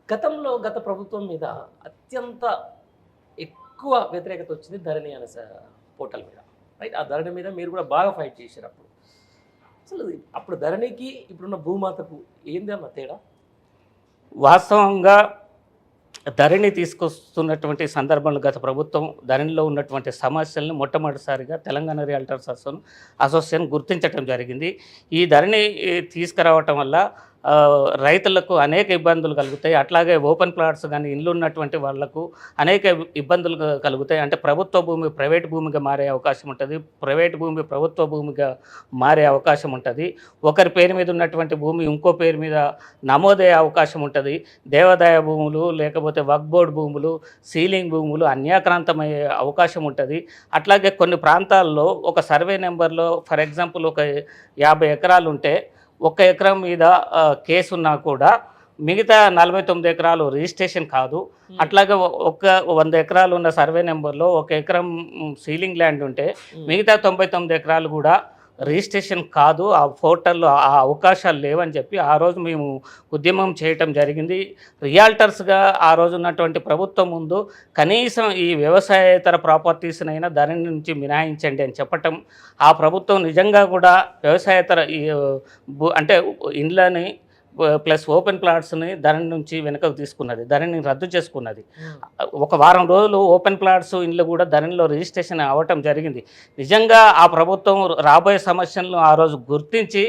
గత ప్రభుత్వం మీద అత్యంత ఎక్కువ వ్యతిరేకత వచ్చింది ధరణి అనే పోర్టల్ మీద. రైట్. ఆ ధరణి మీద మీరు కూడా బాగా ఫైట్ చేశారు అప్పుడు. అసలు అప్పుడు ధరణికి ఇప్పుడున్న భూమాతకు ఏంది అన్న తేడా? వాస్తవంగా ధరణి తీసుకొస్తున్నటువంటి సందర్భంలో గత ప్రభుత్వం ధరణిలో ఉన్నటువంటి సమస్యలను మొట్టమొదటిసారిగా తెలంగాణ రియల్టర్స్ అసోసియేషన్ గుర్తించడం జరిగింది. ఈ ధరణి తీసుకురావటం వల్ల రైతులకు అనేక ఇబ్బందులు కలుగుతాయి. అట్లాగే ఓపెన్ ప్లాట్స్ కానీ ఇల్లు ఉన్నటువంటి వాళ్లకు అనేక ఇబ్బందులు కలుగుతాయి. అంటే ప్రభుత్వ భూమి ప్రైవేట్ భూమిగా మారే అవకాశం ఉంటుంది, ప్రైవేట్ భూమి ప్రభుత్వ భూమిగా మారే అవకాశం ఉంటుంది, ఒకరి పేరు మీద ఉన్నటువంటి భూమి ఇంకో పేరు మీద నమోదయ్యే అవకాశం ఉంటుంది, దేవాదాయ భూములు లేకపోతే వక్ఫ్ బోర్డు భూములు సీలింగ్ భూములు అన్యాక్రాంతమయ్యే అవకాశం ఉంటుంది. అట్లాగే కొన్ని ప్రాంతాల్లో ఒక సర్వే నెంబర్లో ఫర్ ఎగ్జాంపుల్ ఒక 50 ఎకరాలు ఉంటే 1 ఎకరం మీద కేసు ఉన్నా కూడా మిగతా 49 ఎకరాలు రిజిస్ట్రేషన్ కాదు. అట్లాగే 100 ఎకరాలు ఉన్న సర్వే నెంబర్లో 1 ఎకరం సీలింగ్ ల్యాండ్ ఉంటే మిగతా 99 ఎకరాలు కూడా రిజిస్ట్రేషన్ కాదు. ఆ పోర్టల్లో ఆ అవకాశాలు లేవని చెప్పి ఆ రోజు మేము ఉద్యమం చేయటం జరిగింది. రియాల్టర్స్గా ఆ రోజు ఉన్నటువంటి ప్రభుత్వం ముందు కనీసం ఈ వ్యవసాయేతర ప్రాపర్టీస్నైనా ధరణి నుంచి మినహాయించండి అని చెప్పటం, ఆ ప్రభుత్వం నిజంగా కూడా వ్యవసాయేతర అంటే ఇండ్లని ప్లస్ ఓపెన్ ప్లాట్స్ని ధరణి నుంచి వెనుకకు తీసుకున్నది, ధరణిని రద్దు చేసుకున్నది. ఒక వారం రోజులు ఓపెన్ ప్లాట్స్ ఇండ్లు కూడా ధరణిలో రిజిస్ట్రేషన్ అవ్వటం జరిగింది. నిజంగా ఆ ప్రభుత్వం రాబోయే సమస్యలను ఆ రోజు గుర్తించి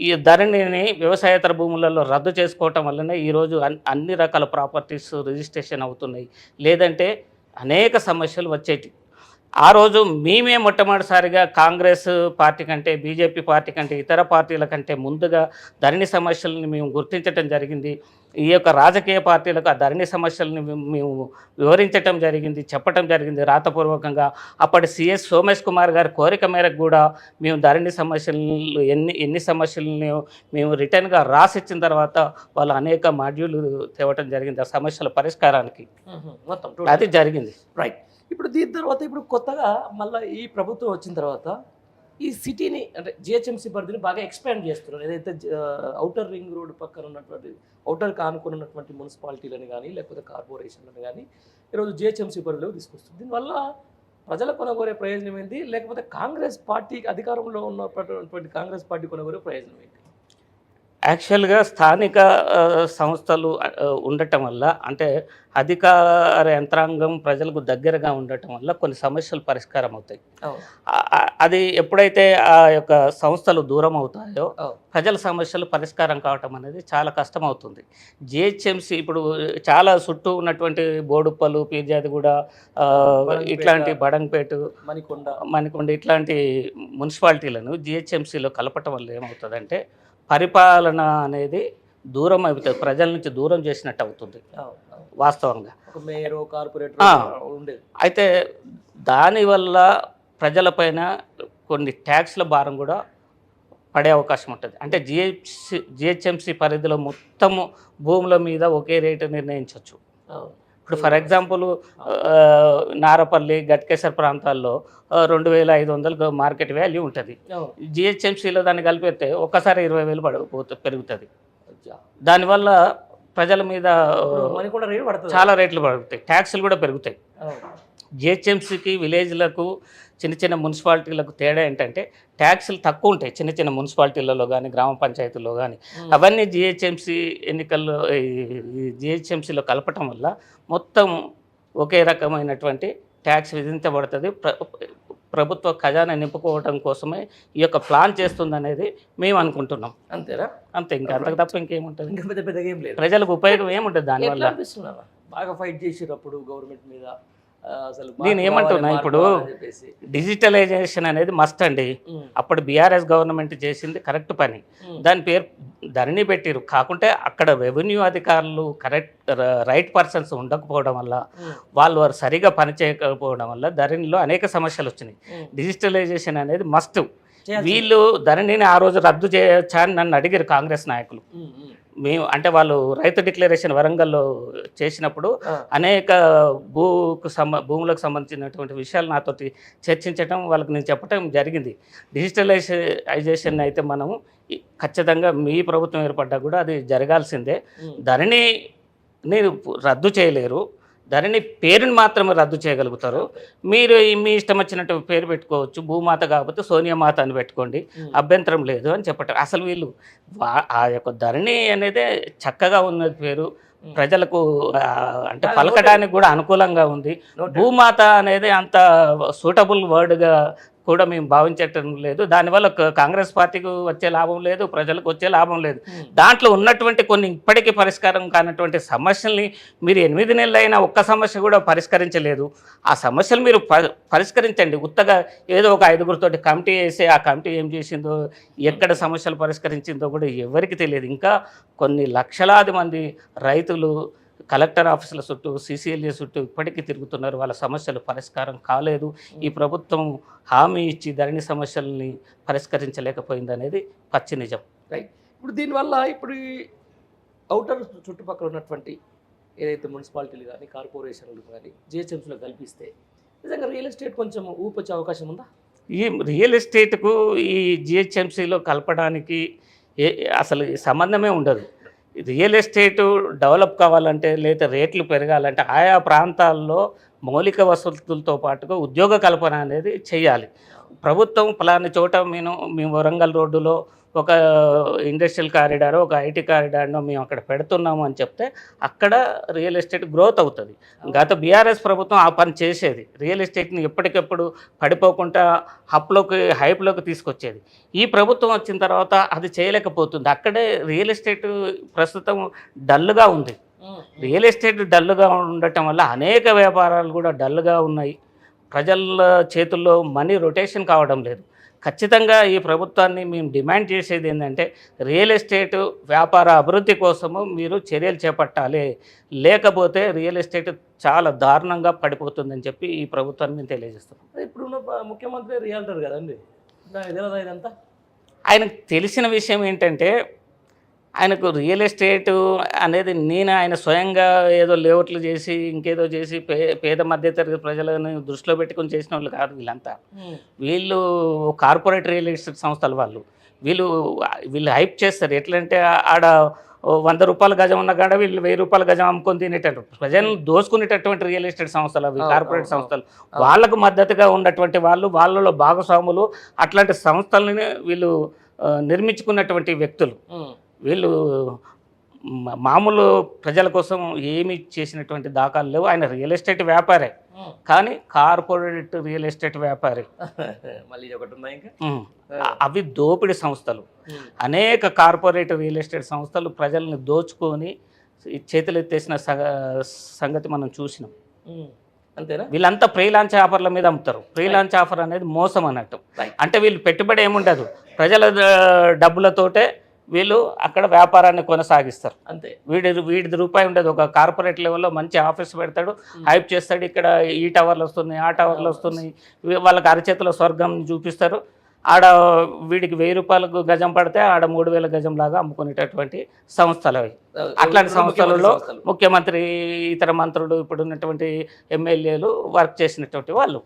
ఈ ధరణిని వ్యవసాయేతర భూములలో రద్దు చేసుకోవటం వల్లనే ఈరోజు అన్ని రకాల ప్రాపర్టీస్ రిజిస్ట్రేషన్ అవుతున్నాయి. లేదంటే అనేక సమస్యలు వచ్చేటి. ఆ రోజు మేమే మొట్టమొదటిసారిగా కాంగ్రెస్ పార్టీ కంటే బీజేపీ పార్టీ కంటే ఇతర పార్టీల కంటే ముందుగా ధరణి సమస్యలను మేము గుర్తించడం జరిగింది. ఈ యొక్క రాజకీయ పార్టీలకు ఆ ధరణి సమస్యలను మేము వివరించటం జరిగింది, చెప్పటం జరిగింది రాతపూర్వకంగా. అప్పటి సిఎస్ సోమేష్ కుమార్ గారి కోరిక మేరకు కూడా మేము ధరణి సమస్యలు ఎన్ని సమస్యలను మేము రిటర్న్గా రాసిచ్చిన తర్వాత వాళ్ళు అనేక మాడ్యూళ్ళు తేవటం జరిగింది ఆ సమస్యల పరిష్కారానికి. మొత్తం అది జరిగింది. రైట్. ఇప్పుడు దీని తర్వాత ఇప్పుడు కొత్తగా మళ్ళీ ఈ ప్రభుత్వం వచ్చిన తర్వాత ఈ సిటీని అంటే జిహెచ్ఎంసీ పరిధిని బాగా ఎక్స్పాండ్ చేస్తున్నారు. ఏదైతే ఔటర్ రింగ్ రోడ్ పక్కన ఉన్నటువంటి ఔటర్ కానుకొని ఉన్నటువంటి మున్సిపాలిటీలను కానీ లేకపోతే కార్పొరేషన్లను కానీ ఈరోజు జిహెచ్ఎంసీ పరిధిలో తీసుకొస్తుంది. దీనివల్ల ప్రజల కొనగోరే ప్రయోజనం ఏంటి, లేకపోతే కాంగ్రెస్ పార్టీ అధికారంలో ఉన్నటువంటి కాంగ్రెస్ పార్టీ కొనగోరే ప్రయోజనం ఏంటి? యాక్చువల్గా స్థానిక సంస్థలు ఉండటం వల్ల అంటే అధికార యంత్రాంగం ప్రజలకు దగ్గరగా ఉండటం వల్ల కొన్ని సమస్యలు పరిష్కారం అవుతాయి. అది ఎప్పుడైతే ఆ యొక్క సంస్థలు దూరం అవుతాయో ప్రజల సమస్యలు పరిష్కారం కావటం అనేది చాలా కష్టం అవుతుంది. జిహెచ్ఎంసీ ఇప్పుడు చాలా చుట్టూ ఉన్నటువంటి బోడుప్పలు, పీర్జాదిగూడ, ఇట్లాంటి బడంగపేట, మణికొండ ఇట్లాంటి మున్సిపాలిటీలను జిహెచ్ఎంసీలో కలపటం వల్ల ఏమవుతుందంటే పరిపాలన అనేది దూరం అవుతుంది, ప్రజల నుంచి దూరం చేసినట్టు అవుతుంది వాస్తవంగా. అయితే దానివల్ల ప్రజలపైన కొన్ని ట్యాక్స్ల భారం కూడా పడే అవకాశం ఉంటుంది. అంటే జిహెచ్ఎంసీ పరిధిలో మొత్తము భూముల మీద ఒకే రేటు నిర్ణయించవచ్చు. ఇప్పుడు ఫర్ ఎగ్జాంపుల్ నారపల్లి, గట్కేసర్ ప్రాంతాల్లో 2500 మార్కెట్ వాల్యూ ఉంటుంది. జిహెచ్ఎంసీలో దాన్ని కలిపితే ఒక్కసారి 20,000 పెరుగుతుంది. దానివల్ల ప్రజల మీద చాలా రేట్లు పడుతాయి, ట్యాక్సులు కూడా పెరుగుతాయి. జిహెచ్ఎంసీకి విలేజ్లకు చిన్న చిన్న మున్సిపాలిటీలకు తేడా ఏంటంటే ట్యాక్సులు తక్కువ ఉంటాయి చిన్న చిన్న మున్సిపాలిటీలలో కానీ గ్రామ పంచాయతీల్లో కానీ. అవన్నీ జిహెచ్ఎంసీ ఎన్నికల్లో జిహెచ్ఎంసీలో కలపటం వల్ల మొత్తం ఒకే రకమైనటువంటి ట్యాక్స్ విధించబడుతుంది. ప్రభుత్వ ఖజానా నింపుకోవడం కోసమే ఈ యొక్క ప్లాన్ చేస్తుందనేది మేము అనుకుంటున్నాం. అంతేనా? అంతే, ఇంకా అంతకు తప్ప ఇంకేముంటుంది, ఇంకా పెద్దగా ఏం లేదు. ప్రజలకు ఉపయోగం ఏముంటుంది దానివల్ల. బాగా ఫైట్ చేసేటప్పుడు గవర్నమెంట్ మీద నేను ఏమంటున్నా, ఇప్పుడు డిజిటలైజేషన్ అనేది మస్ట్ అండి. అప్పుడు బీఆర్ఎస్ గవర్నమెంట్ చేసింది కరెక్ట్ పని, దాని పేరు ధరణి పెట్టిరు. కాకుంటే అక్కడ రెవెన్యూ అధికారులు రైట్ పర్సన్స్ ఉండకపోవడం వల్ల, వాళ్ళు సరిగా పని చేయకపోవడం వల్ల ధరణిలో అనేక సమస్యలు వచ్చినాయి. డిజిటలైజేషన్ అనేది మస్ట్. వీళ్ళు ధరణిని ఆ రోజు రద్దు చేయొచ్చా అని నన్ను అడిగారు కాంగ్రెస్ నాయకులు. మేము అంటే వాళ్ళు రైతు డిక్లరేషన్ వరంగల్లో చేసినప్పుడు అనేక భూములకు సంబంధించినటువంటి విషయాలు నాతోటి చర్చించడం, వాళ్ళకి నేను చెప్పడం జరిగింది. డిజిటలైజేషన్ అయితే మనము ఖచ్చితంగా మీ ప్రభుత్వం ఏర్పడ్డా కూడా అది జరగాల్సిందే. ధరణి నేను రద్దు చేయలేరు. ధరణి పేరుని మాత్రమే రద్దు చేయగలుగుతారు. మీరు మీ ఇష్టం వచ్చినట్టు పేరు పెట్టుకోవచ్చు. భూమాత కాకపోతే సోనియా మాత అని పెట్టుకోండి, అభ్యంతరం లేదు అని చెప్పటం. అసలు వీళ్ళు ఆ యొక్క ధరణి అనేది చక్కగా ఉన్నది పేరు, ప్రజలకు అంటే పలకడానికి కూడా అనుకూలంగా ఉంది. భూమాత అనేది అంత సూటబుల్ వర్డ్గా కూడా మేము భావించటం లేదు. దానివల్ల కాంగ్రెస్ పార్టీకి వచ్చే లాభం లేదు, ప్రజలకు వచ్చే లాభం లేదు. దాంట్లో ఉన్నటువంటి కొన్ని ఇప్పటికీ పరిష్కారం కానటువంటి సమస్యల్ని మీరు 8 నెలలైనా ఒక్క సమస్య కూడా పరిష్కరించలేదు. ఆ సమస్యలు మీరు పరిష్కరించండి. ఉత్తగా ఏదో ఒక 5గురితోటి కమిటీ వేసి ఆ కమిటీ ఏం చేసిందో, ఎక్కడ సమస్యలు పరిష్కరించిందో కూడా ఎవరికి తెలియదు. ఇంకా కొన్ని లక్షలాది మంది రైతులు కలెక్టర్ ఆఫీసుల చుట్టూ, CCLA చుట్టూ ఇప్పటికీ తిరుగుతున్నారు. వాళ్ళ సమస్యలు పరిష్కారం కాలేదు. ఈ ప్రభుత్వం హామీ ఇచ్చి ధరణి సమస్యల్ని పరిష్కరించలేకపోయింది అనేది పచ్చి నిజం. రైట్. ఇప్పుడు దీనివల్ల ఇప్పుడు ఈ ఔటర్ చుట్టుపక్కల ఉన్నటువంటి ఏదైతే మున్సిపాలిటీలు కానీ, కార్పొరేషన్లు కానీ, GHMSలో కల్పిస్తే నిజంగా రియల్ ఎస్టేట్ కొంచెం ఊపొచ్చే అవకాశం ఉందా? ఈ రియల్ ఎస్టేట్కు ఈ GHMCలో కలపడానికి అసలు సంబంధమే ఉండదు. రియల్ ఎస్టేటు డెవలప్ కావాలంటే లేదా రేట్లు పెరగాలంటే ఆయా ప్రాంతాల్లో మౌలిక వసతులతో పాటుగా ఉద్యోగ కల్పన అనేది చేయాలి. ప్రభుత్వం ఫలానా చోట మేము వరంగల్ రోడ్డులో ఒక ఇండస్ట్రియల్ కారిడార్, ఒక IT కారిడార్ను మేము అక్కడ పెడుతున్నాము అని చెప్తే అక్కడ రియల్ ఎస్టేట్ గ్రోత్ అవుతుంది. గత BRS ప్రభుత్వం ఆ పని చేసేది. రియల్ ఎస్టేట్ని ఎప్పటికెప్పుడు పడిపోకుండా హైప్లోకి తీసుకొచ్చేది. ఈ ప్రభుత్వం వచ్చిన తర్వాత అది చేయలేకపోతుంది. అక్కడే రియల్ ఎస్టేట్ ప్రస్తుతం డల్గా ఉంది. రియల్ ఎస్టేట్ డల్గా ఉండటం వల్ల అనేక వ్యాపారాలు కూడా డల్గా ఉన్నాయి. ప్రజల చేతుల్లో మనీ రొటేషన్ కావడం లేదు. ఖచ్చితంగా ఈ ప్రభుత్వాన్ని మేము డిమాండ్ చేసేది ఏంటంటే రియల్ ఎస్టేట్ వ్యాపార అభివృద్ధి కోసము మీరు చర్యలు చేపట్టాలి, లేకపోతే రియల్ ఎస్టేట్ చాలా దారుణంగా పడిపోతుందని చెప్పి ఈ ప్రభుత్వాన్ని మేము తెలియజేస్తాం. ఇప్పుడున్న ముఖ్యమంత్రి రియాల్టర్ కదండి, ఇదంతా ఆయనకు తెలిసిన విషయం ఏంటంటే ఆయనకు రియల్ ఎస్టేట్ అనేది ఆయన స్వయంగా ఏదో లేఅవుట్లు చేసి ఇంకేదో చేసి పేద మధ్యతరగతి ప్రజలను దృష్టిలో పెట్టుకొని చేసిన వాళ్ళు కాదు వీళ్ళంతా. వీళ్ళు కార్పొరేట్ రియల్ ఎస్టేట్ సంస్థలు వాళ్ళు. వీళ్ళు హైప్ చేస్తారు. ఎట్లంటే ఆడ 100 రూపాయల గజం ఉన్న కాడ వీళ్ళు 1000 రూపాయల గజం అమ్ముకొని తినేటట్టు ప్రజలను దోసుకునేటటువంటి రియల్ ఎస్టేట్ సంస్థలు అవి, కార్పొరేట్ సంస్థలు. వాళ్ళకు మద్దతుగా ఉన్నటువంటి వాళ్ళు, వాళ్ళలో భాగస్వాములు, అట్లాంటి సంస్థలని వీళ్ళు నిర్మించుకున్నటువంటి వ్యక్తులు. వీళ్ళు మామూలు ప్రజల కోసం ఏమి చేసినటువంటి దాఖలు లేవు. ఆయన రియల్ ఎస్టేట్ వ్యాపారే, కానీ కార్పొరేట్ రియల్ ఎస్టేట్ వ్యాపారి. మళ్ళీ ఒకటి ఉందా ఇంకా? అవి దోపిడీ సంస్థలు. అనేక కార్పొరేట్ రియల్ ఎస్టేట్ సంస్థలు ప్రజల్ని దోచుకొని చేతులు ఎత్తేసిన సంగతి మనం చూసినాం. అంతేనా? వీళ్ళంతా ప్రీ లాంచ్ ఆఫర్ల మీద అమ్ముతారు. ప్రీ లాంచ్ ఆఫర్ అనేది మోసం అన్నట్టు. అంటే వీళ్ళు పెట్టుబడి ఏముండదు, ప్రజల డబ్బులతోటే వీళ్ళు అక్కడ వ్యాపారాన్ని కొనసాగిస్తారు. అంతే. వీడిది రూపాయి ఉండదు. ఒక కార్పొరేట్ లెవెల్లో మంచి ఆఫీస్ పెడతాడు, హైప్ చేస్తాడు. ఇక్కడ ఈ టవర్లు వస్తున్నాయి, ఆ టవర్లు వస్తున్నాయి, వాళ్ళకి అరచేతిలో స్వర్గం చూపిస్తారు. ఆడ వీడికి 1000 రూపాయలకు గజం పడితే ఆడ 3000 గజం లాగా అమ్ముకునేటటువంటి సంస్థలు అవి. అట్లాంటి సంస్థలలో ముఖ్యమంత్రి, ఇతర మంత్రులు, ఇప్పుడు ఉన్నటువంటి ఎమ్మెల్యేలు వర్క్ చేసినటువంటి వాళ్ళు.